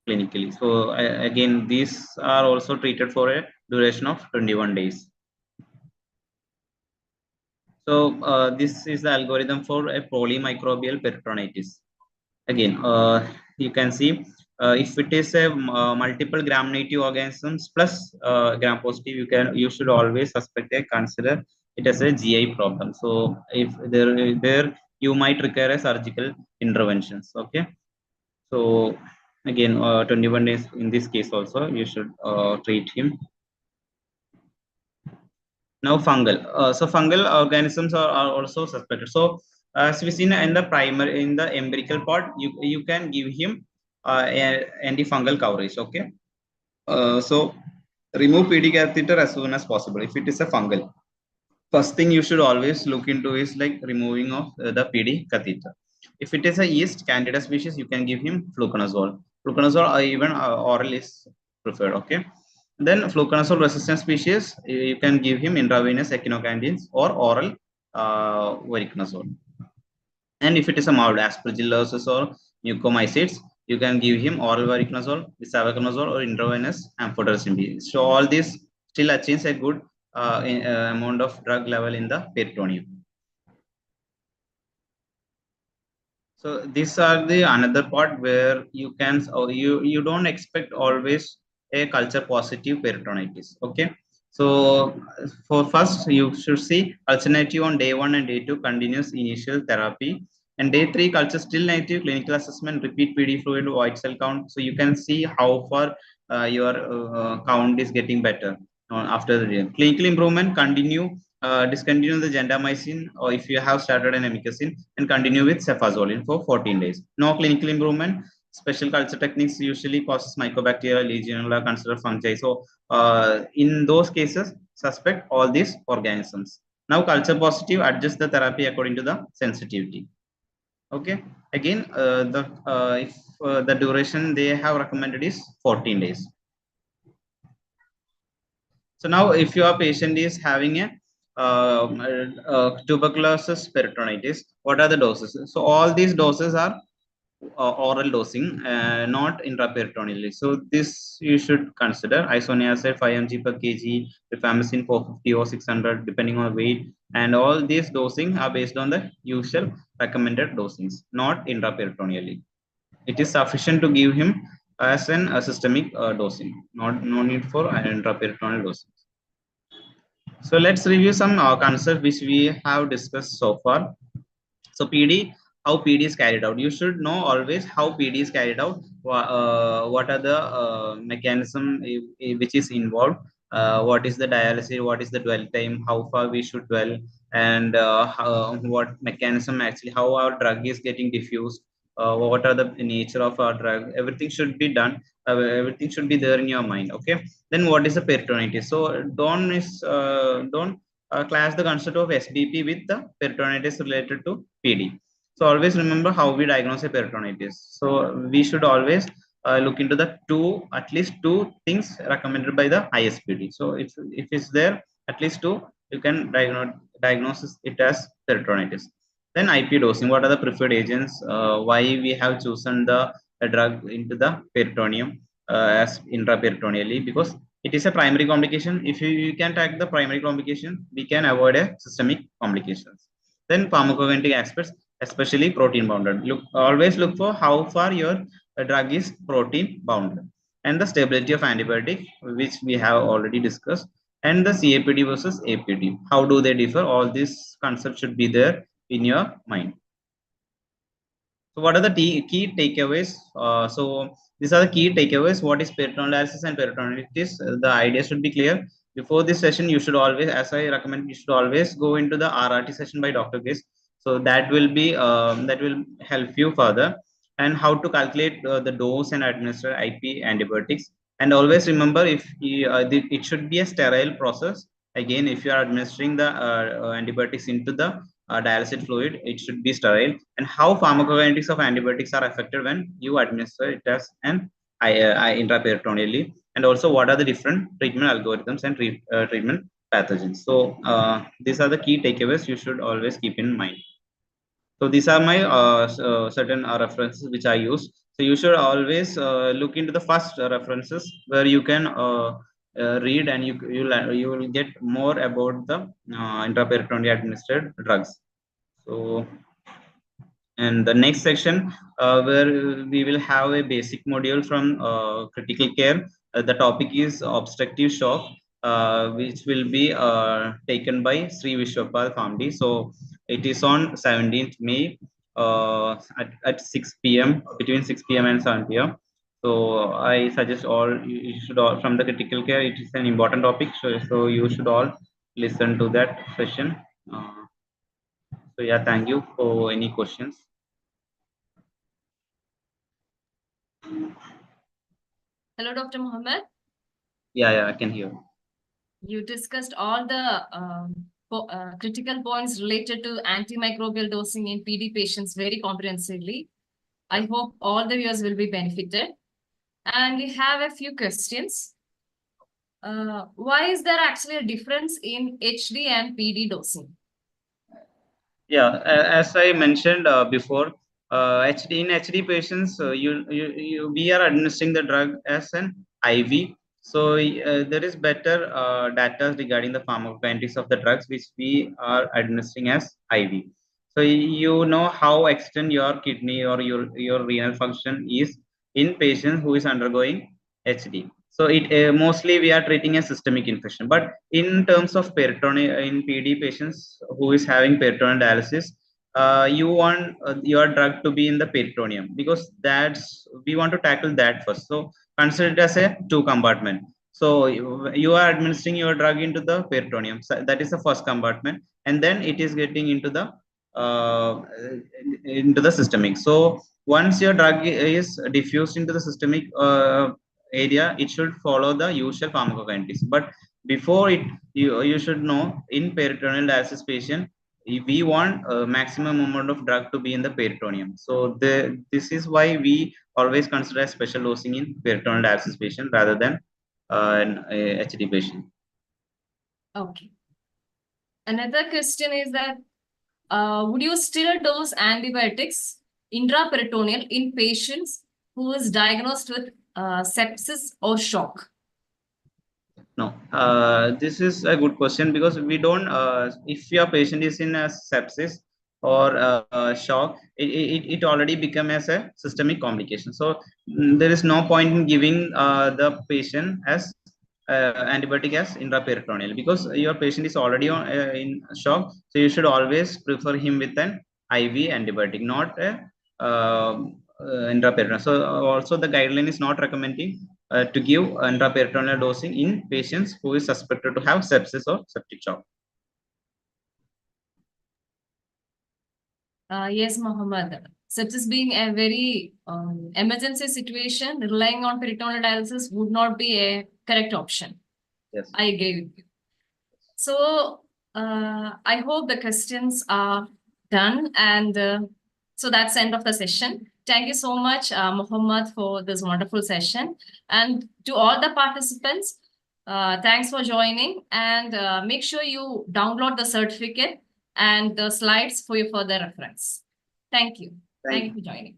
clinically. So again, these are also treated for a duration of 21 days. So this is the algorithm for a polymicrobial peritonitis. Again, you can see if it is a multiple gram negative organisms plus gram positive, you should always suspect a consider it as a GI problem. So if there you might require a surgical interventions. Okay. So again, 21 days in this case also you should treat him. Now fungal. So fungal organisms are also suspected. So as we seen in the primary, in the empirical part, you can give him antifungal coverage. Okay. So remove PD catheter as soon as possible if it is a fungal. First thing you should always look into is like removing of the PD catheter. If it is a yeast candida species, you can give him fluconazole. Fluconazole or even oral is preferred. Okay. Then fluconazole resistant species, you can give him intravenous echinocandins or oral voriconazole. And if it is a mild aspergillosis or mucormycosis, you can give him oral voriconazole, bisavuconazole, or intravenous amphotericin B. So all these still achieves a good amount of drug level in the peritoneum. So these are the another part where you can, or you don't expect always a culture positive peritonitis. Okay. So for first, you should see alternative on day 1 and day 2 continuous initial therapy, and day 3 culture still negative, clinical assessment, repeat PD fluid, white cell count. So you can see how far your count is getting better after the day. Clinical improvement, continue discontinue the gentamicin, or if you have started an amikacin, and continue with cefazolin for 14 days. No clinical improvement, special culture techniques usually causes mycobacteria, legionella, consider fungi. So in those cases, suspect all these organisms. Now culture positive, adjust the therapy according to the sensitivity. Okay. Again, if the duration they have recommended is 14 days. So now if your patient is having a tuberculosis peritonitis, what are the doses? So all these doses are oral dosing, not intraperitoneally. So this you should consider: isoniazid 5 mg per kg, rifampicin 450 or 600 depending on weight, and all these dosing are based on the usual recommended dosings, not intraperitoneally. It is sufficient to give him as an systemic dosing, no need for intraperitoneal dosing. So let's review some concepts which we have discussed so far. So PD, how PD is carried out. You should know always how PD is carried out, what are the mechanism which is involved, what is the dialysis, what is the dwell time, how far we should dwell, and what mechanism actually, how our drug is getting diffused, what are the nature of our drug. Everything should be done, everything should be there in your mind. Okay, then what is the peritonitis? So don't class the concept of SBP with the peritonitis related to PD. So always remember how we diagnose a peritonitis. So we should always look into the at least two things recommended by the ISPD. So if it's there, at least two, you can diagnose it as peritonitis. Then IP dosing. What are the preferred agents? Why we have chosen the drug into the peritoneum as intraperitoneally? Because it is a primary complication. If you can track the primary complication, we can avoid a systemic complications. Then pharmacokinetic aspects, especially protein bounded. Always look for how far your drug is protein bounded, and the stability of antibiotic, which we have already discussed, and the CAPD versus APD. How do they differ? All these concepts should be there in your mind. So what are the key takeaways? So these are the key takeaways. What is peritoneal dialysis and peritonitis? The idea should be clear. Before this session, you should always, as I recommend, you should always go into the RRT session by Dr. Grace. So that will be that will help you further, and how to calculate the dose and administer IP antibiotics. And always remember, it should be a sterile process. Again, if you are administering the antibiotics into the dialysate fluid, it should be sterile. And how pharmacokinetics of antibiotics are affected when you administer it as an intraperitoneally, and also what are the different treatment algorithms and treatment pathogens. So these are the key takeaways you should always keep in mind. So these are my certain references which I use. So you should always look into the first references where you can read, and you will get more about the intraperitoneally administered drugs. So, and the next section where we will have a basic module from critical care. The topic is obstructive shock, which will be taken by Sri Vishwapal Famdi. So it is on 17th May at 6 p.m. between 6 p.m. and 7 p.m. So I suggest you should all, from the critical care, it is an important topic. So you should all listen to that session. So yeah, thank you. For any questions? Hello, Dr. Mohammed. Yeah, I can hear. You discussed all the critical points related to antimicrobial dosing in PD patients very comprehensively. I hope all the viewers will be benefited. And we have a few questions. Why is there actually a difference in HD and PD dosing? Yeah, as I mentioned before, in HD patients, we are administering the drug as an IV. So there is better data regarding the pharmacokinetics of the drugs which we are administering as IV. So you know how extent your kidney or your renal function is in patients who is undergoing HD. So it mostly we are treating a systemic infection. But in terms of peritoneal in PD patients who is having peritoneal dialysis, you want your drug to be in the peritoneum, because we want to tackle that first. So consider it as a two compartment. So you are administering your drug into the peritoneum. So that is the first compartment, and then it is getting uh, into the systemic. So once your drug is diffused into the systemic area, it should follow the usual pharmacokinetics. But before it, you should know, in peritoneal dialysis patient, we want a maximum amount of drug to be in the peritoneum. So this is why we always consider special dosing in peritoneal dialysis patient rather than an HD patient. Okay. Another question is that would you still dose antibiotics intraperitoneal in patients who is diagnosed with sepsis or shock? No, this is a good question, because we don't. If your patient is in a sepsis or shock, it already become as a systemic complication. So there is no point in giving the patient as antibiotic as intraperitoneal, because your patient is already in shock. So you should always prefer him with an IV antibiotic, not a intraperitoneal. So also the guideline is not recommending to give intraperitoneal dosing in patients who is suspected to have sepsis or septic shock. Yes, Mohammed. Sepsis being a very emergency situation, relying on peritoneal dialysis would not be a correct option. Yes. I agree with you. So I hope the questions are done, and so that's the end of the session. Thank you so much, Mohammed, for this wonderful session. And to all the participants, thanks for joining, and make sure you download the certificate and the slides for your further reference. Thank you. Thank you for joining.